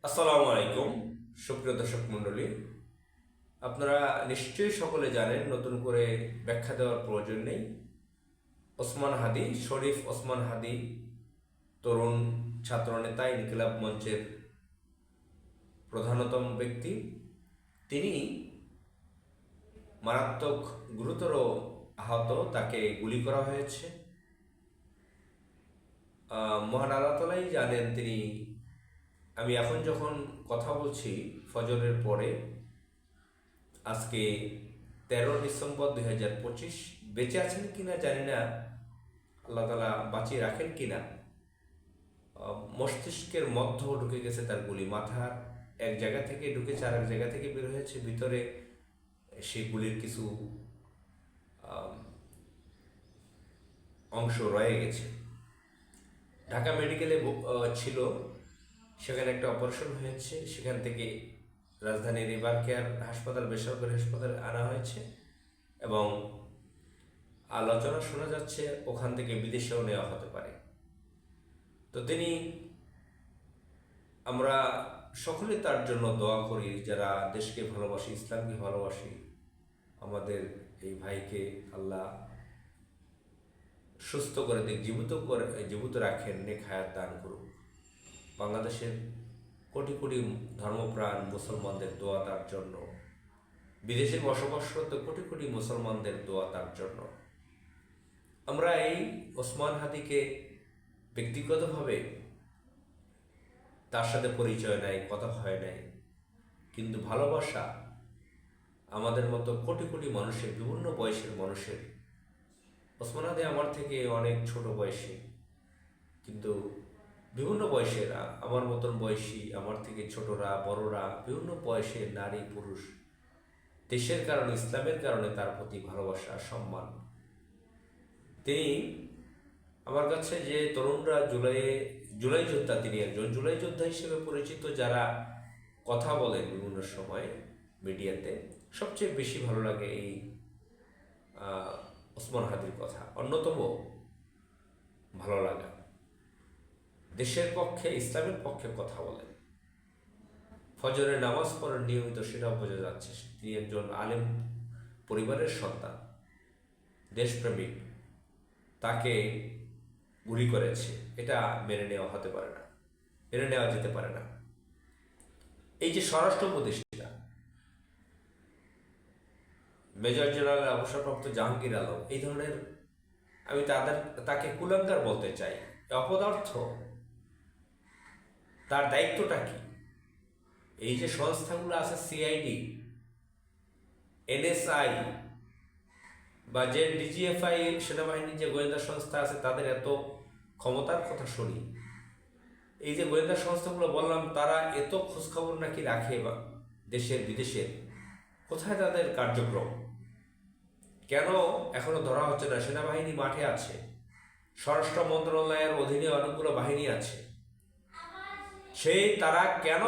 আসসালামু আলাইকুম সুপ্রিয় দর্শক মণ্ডলী, আপনারা নিশ্চয়ই সকলে জানেন, নতুন করে ব্যাখ্যা দেওয়ার প্রয়োজন নেই। ওসমান হাদি, শরীফ ওসমান হাদি, তরুণ ছাত্রনেতা, ইনকিলাব মঞ্চের প্রধানতম ব্যক্তি। তিনি মারাত্মক গুরুতর আহত, তাকে গুলি করা হয়েছে। মহান আল্লাহ তাআলাই জানেন তিনি। আমি এখন যখন কথা বলছি ফজরের পরে, আজকে 13 ডিসেম্বর 2025, বেঁচে আছেন কিনা জানি না, আল্লাহ তালা বাঁচিয়ে রাখেন কিনা। মস্তিষ্কের মধ্য ঢুকে গেছে তার গুলি, মাথা এক জায়গা থেকে ঢুকেছে আর এক জায়গা থেকে বের হয়েছে, ভিতরে সেই গুলির কিছু অংশ রয়ে গেছে। ঢাকা মেডিকেলে ছিল, সেখানে একটা অপারেশন হয়েছে, সেখান থেকে রাজধানীর রিভার কেয়ার হাসপাতাল, বেসরকারি হাসপাতালে আনা হয়েছে এবং আলোচনা শোনা যাচ্ছে ওখান থেকে বিদেশেও নেওয়া হতে পারে। তো আমরা সকলে তার জন্য দোয়া করি, যারা দেশকে ভালোবাসি, ইসলামকে ভালোবাসি। আমাদের এই ভাইকে আল্লাহ সুস্থ করে দিক, জীবিত রাখেন, নেক হায়াত দান করুক। বাংলাদেশের কোটি কোটি ধর্মপ্রাণ মুসলমানদের দোয়া তার জন্য, বিদেশে বসবাসরত কোটি কোটি মুসলমানদের দোয়া তার জন্য। আমরা এই ওসমান হাদিকে ব্যক্তিগতভাবে তার সাথে পরিচয় নাই, কথা হয় নাই, কিন্তু ভালোবাসা আমাদের মতো কোটি কোটি মানুষের, বিভিন্ন বয়সের মানুষের। ওসমান হাদি আমার থেকে অনেক ছোট বয়সী, কিন্তু বিভিন্ন বয়সের, আমার মতন বয়সী, আমার থেকে ছোটরা, বড়রা, বিভিন্ন বয়সের নারী পুরুষ, দেশের কারণে, ইসলামের কারণে তার প্রতি ভালোবাসা, সম্মান। তিনি আমার কাছে, যে তরুণরা জুলাই যোদ্ধা, তিনি একজন জুলাই যোদ্ধা হিসেবে পরিচিত, যারা কথা বলেন বিভিন্ন সময় মিডিয়াতে, সবচেয়ে বেশি ভালো লাগে এই ওসমান হাদির কথা, অন্যতম ভালো লাগা। দেশের পক্ষে, ইসলামের পক্ষে কথা বলেন, ফজরের নামাজ পড়েন নিয়মিত, সেটাও বোঝা যাচ্ছে। তিনি একজন আলেম পরিবারের সন্তান, দেশপ্রেমিক। তাকে গুলি করেছে, এটা মেনে নেওয়া হতে পারে না, মেনে নেওয়া যেতে পারে না। এই যে স্বরাষ্ট্র উপদেষ্টা মেজর জেনারেল অবসরপ্রাপ্ত জাহাঙ্গীর আলম, এই ধরনের, আমি তাকে কুলাঙ্গার বলতে চাই, অপদার্থ। তার দায়িত্বটা কি? এই যে সংস্থাগুলো আছে, সিআইডি, এনএসআই বা যে ডিজিএফআই, সেনাবাহিনীর যে গোয়েন্দা সংস্থা আছে, তাদের এত ক্ষমতার কথা শুনি। এই যে গোয়েন্দা সংস্থাগুলো বললাম, তারা এত খোঁজখবর নাকি রাখে বা দেশের বিদেশের, কোথায় তাদের কার্যক্রম? কেন এখনো ধরা হচ্ছে না? সেনাবাহিনী মাঠে আছে, স্বরাষ্ট্র মন্ত্রণালয়ের অধীনে অনেকগুলো বাহিনী আছে, তারা কেন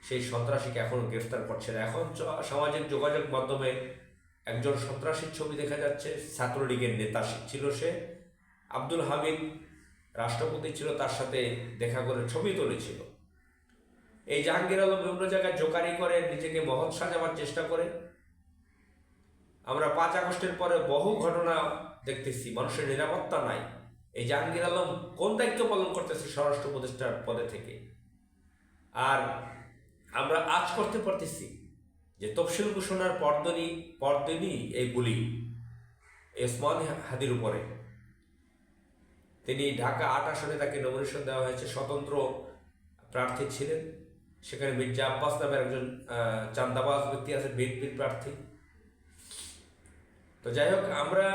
সেই সন্ত্রাসীকে এখনো গ্রেফতার করছে না? এখন সামাজিক যোগাযোগ মাধ্যমে একজন সন্ত্রাসীর ছবি দেখা যাচ্ছে, ছাত্রলীগের নেতা ছিল সে, আব্দুল হামিদ রাষ্ট্রপতি ছিল, তার সাথে দেখা করে ছবি তুলেছিল। এই জাহাঙ্গীর আলম বিভিন্ন জায়গায় জোকারি করে, নিজেকে মহৎ সাজাবার চেষ্টা করে। আমরা 5 আগস্টের পরে বহু ঘটনা দেখতেছি, মানুষের নিরাপত্তা নাই। এই জাহাঙ্গীর আলম কোন দায়িত্ব পালন করতেছে স্বরাষ্ট্র উপদেষ্টার পদে থেকে? আর আমরা আজ করতে পারতেছি যে তফসিল ঘোষণার পরদিনই এই গুলি ওসমান হাদির উপরে। তিনি ঢাকা 8 আসনে, তাকে নমিনেশন দেওয়া হয়েছে, স্বতন্ত্র প্রার্থী ছিলেন। সেখানে মির্জা আব্বাস নামের একজন চান্দাবাজ ব্যক্তি আছে, বিএনপির প্রার্থী। তো যাই হোক, আমরা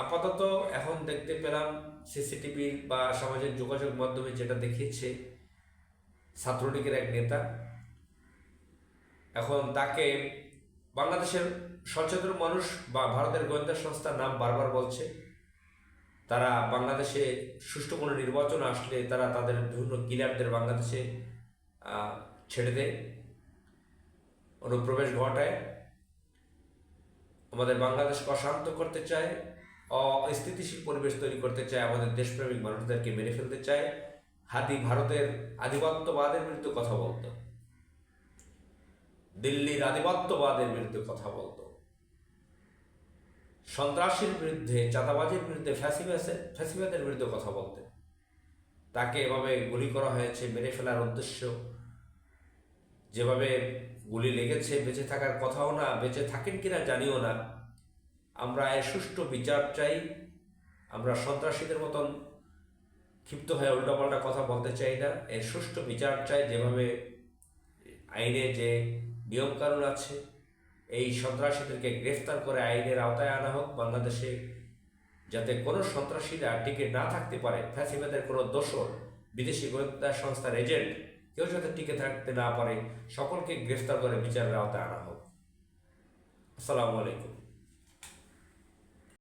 আপাতত এখন দেখতে পেলাম সিসিটিভি বা সামাজিক যোগাযোগ মাধ্যমে যেটা দেখিয়েছে, ছাত্রলীগের এক নেতা। এখন তাকে বাংলাদেশের সচেতন মানুষ বা ভারতের গোয়েন্দা সংস্থার নাম বারবার বলছে। তারা বাংলাদেশে সুষ্ঠু কোনো নির্বাচন আসলে তারা তাদের বিভিন্ন কিলারদের বাংলাদেশে ছেড়ে দেয়, অনুপ্রবেশ ঘটায়, আমাদের বাংলাদেশকে অশান্ত করতে চায়, অস্থিতিশীল পরিবেশ তৈরি করতে চায়, আমাদের দেশপ্রেমিক মানুষদেরকে মেরে ফেলতে চায়। হাদি ভারতের আধিপত্যবাদের বিরুদ্ধে কথা বলতো, দিল্লির আধিপত্যবাদের বিরুদ্ধে কথা বলতো, সন্ত্রাসীর বিরুদ্ধে, চাঁদাবাজির বিরুদ্ধে, ফ্যাসিবাদের বিরুদ্ধে কথা বলতেন। তাকে এভাবে গুলি করা হয়েছে, মেরে ফেলার উদ্দেশ্য, যেভাবে গুলি লেগেছে, বেঁচে থাকার কথাও না, বেঁচে থাকেন কিনা জানিও না। আমরা এর সুষ্ঠু বিচার চাই। আমরা সন্ত্রাসীদের মতন ক্ষিপ্ত হয়ে উল্টাপাল্টা কথা বলতে চাই না। এর সুষ্ঠু বিচার চাই। যেভাবে আইনে যে নিয়মকানুন আছে, এই সন্ত্রাসীদেরকে গ্রেফতার করে আইনের আওতায় আনা হোক বাংলাদেশে, যাতে কোনো সন্ত্রাসীরা টিকে না থাকতে পারে। ফ্যাসিবাদের কোনো দোসর, বিদেশি গোয়েন্দা সংস্থার এজেন্ট কেউ যাতে টিকে থাকতে না পারে, সকলকে গ্রেফতার করে বিচারের আওতায় আনা হোক। আসসালামু আলাইকুম।